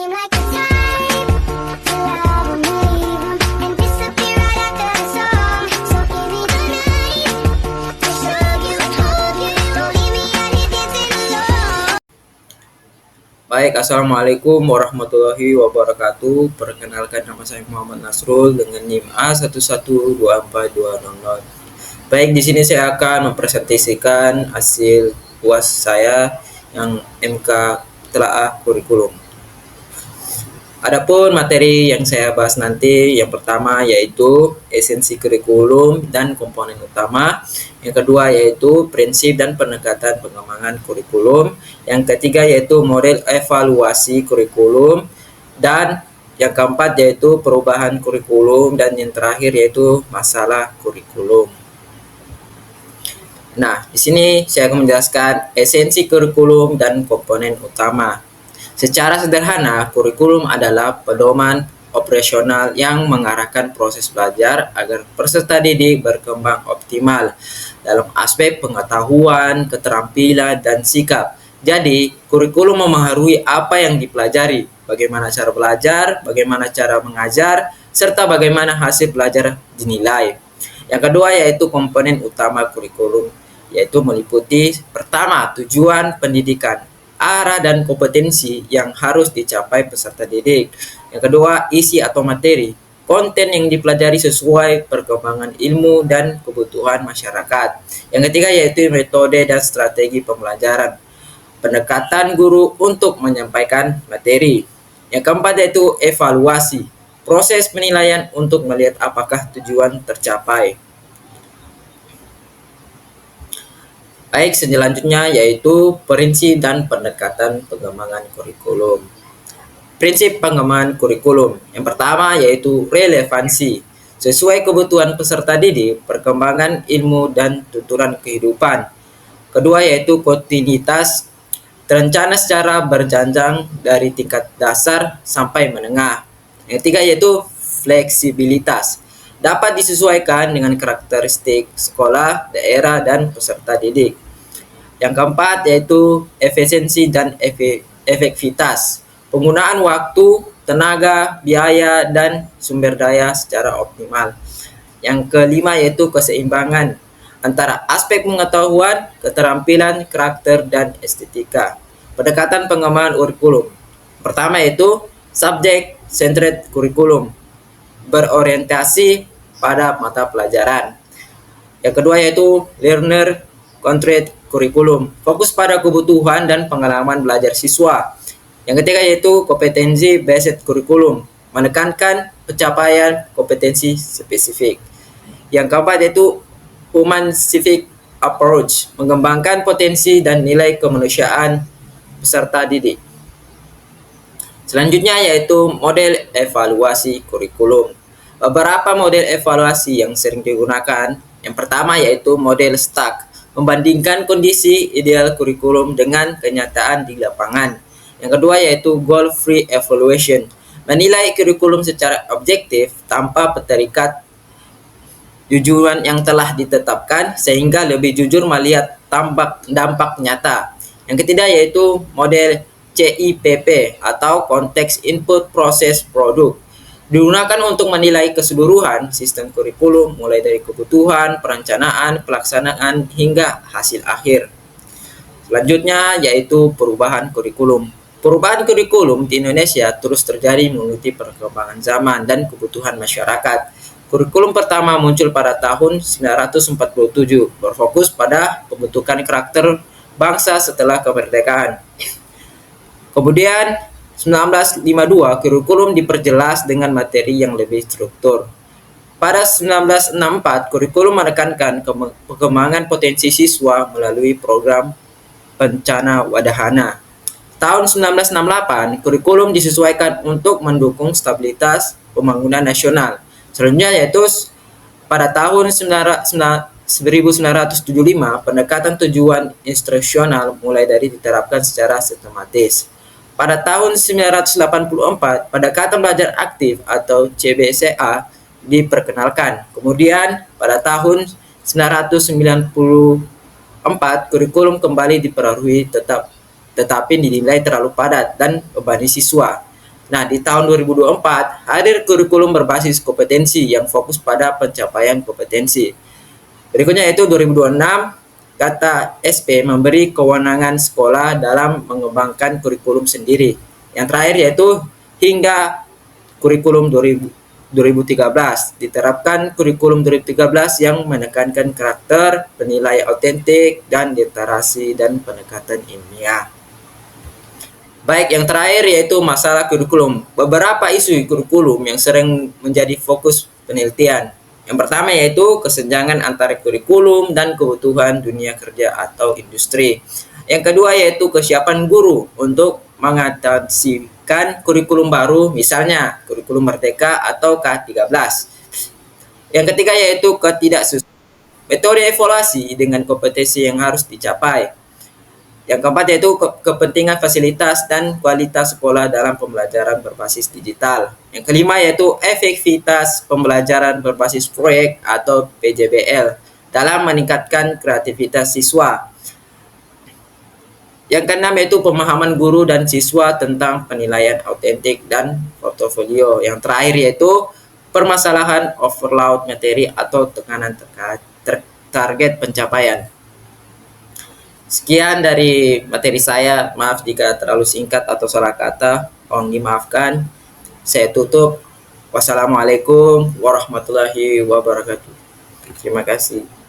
seem like the type to love 'em, leave 'em, and disappear right after the song. So give me the night to show you, hold you. Don't leave me out here dancing alone. Baik, Assalamualaikum warahmatullahi wabarakatuh. Perkenalkan, nama saya Muhammad Nasrul dengan NIM A1124200. Baik, di sini saya akan mempresentasikan hasil UAS saya yang MK Telaah Kurikulum. Adapun materi yang saya bahas nanti, yang pertama yaitu esensi kurikulum dan komponen utama. Yang kedua yaitu prinsip dan pendekatan pengembangan kurikulum. Yang ketiga yaitu model evaluasi kurikulum. Dan yang keempat yaitu perubahan kurikulum. Dan yang terakhir yaitu masalah kurikulum. Nah, di sini saya akan menjelaskan esensi kurikulum dan komponen utama. Secara sederhana, kurikulum adalah pedoman operasional yang mengarahkan proses belajar agar peserta didik berkembang optimal dalam aspek pengetahuan, keterampilan, dan sikap. Jadi, kurikulum memengaruhi apa yang dipelajari, bagaimana cara belajar, bagaimana cara mengajar, serta bagaimana hasil belajar dinilai. Yang kedua yaitu komponen utama kurikulum, yaitu meliputi pertama, tujuan pendidikan, arah dan kompetensi yang harus dicapai peserta didik. Yang kedua, isi atau materi, konten yang dipelajari sesuai perkembangan ilmu dan kebutuhan masyarakat. Yang ketiga yaitu metode dan strategi pembelajaran, pendekatan guru untuk menyampaikan materi. Yang keempat yaitu evaluasi, proses penilaian untuk melihat apakah tujuan tercapai. Baik, selanjutnya yaitu prinsip dan pendekatan pengembangan kurikulum. Prinsip pengembangan kurikulum. Yang pertama yaitu relevansi. Sesuai kebutuhan peserta didik, perkembangan ilmu dan tuturan kehidupan. Kedua yaitu kontinuitas. Terencana secara berjenjang dari tingkat dasar sampai menengah. Yang ketiga yaitu fleksibilitas. Dapat disesuaikan dengan karakteristik sekolah, daerah, dan peserta didik. Yang keempat yaitu efisiensi dan efektivitas. Penggunaan waktu, tenaga, biaya, dan sumber daya secara optimal. Yang kelima yaitu keseimbangan antara aspek pengetahuan, keterampilan, karakter, dan estetika. Pendekatan pengembangan kurikulum. Pertama yaitu subject centered kurikulum, berorientasi pada mata pelajaran. Yang kedua yaitu learner centered kurikulum, fokus pada kebutuhan dan pengalaman belajar siswa. Yang ketiga yaitu kompetensi based kurikulum, menekankan pencapaian kompetensi spesifik. Yang keempat yaitu human civic approach, mengembangkan potensi dan nilai kemanusiaan peserta didik. Selanjutnya yaitu model evaluasi kurikulum. Beberapa model evaluasi yang sering digunakan. Yang pertama yaitu model STAK, membandingkan kondisi ideal kurikulum dengan kenyataan di lapangan. Yang kedua yaitu goal free evaluation, menilai kurikulum secara objektif tanpa terikat tujuan yang telah ditetapkan sehingga lebih jujur melihat dampak nyata. Yang ketiga yaitu model CIPP atau Context Input Process Product, digunakan untuk menilai keseluruhan sistem kurikulum mulai dari kebutuhan, perencanaan, pelaksanaan, hingga hasil akhir. Selanjutnya yaitu perubahan kurikulum. Perubahan kurikulum di Indonesia terus terjadi mengikuti perkembangan zaman dan kebutuhan masyarakat. Kurikulum pertama muncul pada tahun 1947, berfokus pada pembentukan karakter bangsa setelah kemerdekaan. Kemudian 1952, kurikulum diperjelas dengan materi yang lebih struktur. Pada 1964, kurikulum menekankan pengembangan potensi siswa melalui program Pencana Wadahana. Tahun 1968, kurikulum disesuaikan untuk mendukung stabilitas pembangunan nasional. Selanjutnya yaitu pada tahun 1975, pendekatan tujuan instruksional mulai dari diterapkan secara sistematis. Pada tahun 1984, pendekatan belajar aktif atau CBCA diperkenalkan. Kemudian pada tahun 1994, kurikulum kembali diperbarui tetapi dinilai terlalu padat dan membebani siswa. Nah, di tahun 2024 hadir kurikulum berbasis kompetensi yang fokus pada pencapaian kompetensi. Berikutnya yaitu 2026, kata SP memberi kewenangan sekolah dalam mengembangkan kurikulum sendiri. Yang terakhir yaitu hingga kurikulum 2013 diterapkan kurikulum 2013 yang menekankan karakter, penilai autentik, dan literasi dan pendekatan ilmiah. Baik, yang terakhir yaitu masalah kurikulum. Beberapa isu kurikulum yang sering menjadi fokus penelitian. Yang pertama yaitu kesenjangan antara kurikulum dan kebutuhan dunia kerja atau industri. Yang kedua yaitu kesiapan guru untuk mengadaptasikan kurikulum baru, misalnya kurikulum Merdeka atau K13. Yang ketiga yaitu ketidaksesuaian metode evaluasi dengan kompetensi yang harus dicapai. Yang keempat yaitu kepentingan fasilitas dan kualitas sekolah dalam pembelajaran berbasis digital. Yang kelima yaitu efektivitas pembelajaran berbasis proyek atau PJBL dalam meningkatkan kreativitas siswa. Yang keenam yaitu pemahaman guru dan siswa tentang penilaian autentik dan portofolio. Yang terakhir yaitu permasalahan overload materi atau tekanan target pencapaian. Sekian dari materi saya, maaf jika terlalu singkat atau salah kata, mohon dimaafkan. Saya tutup. Wassalamualaikum warahmatullahi wabarakatuh. Terima kasih.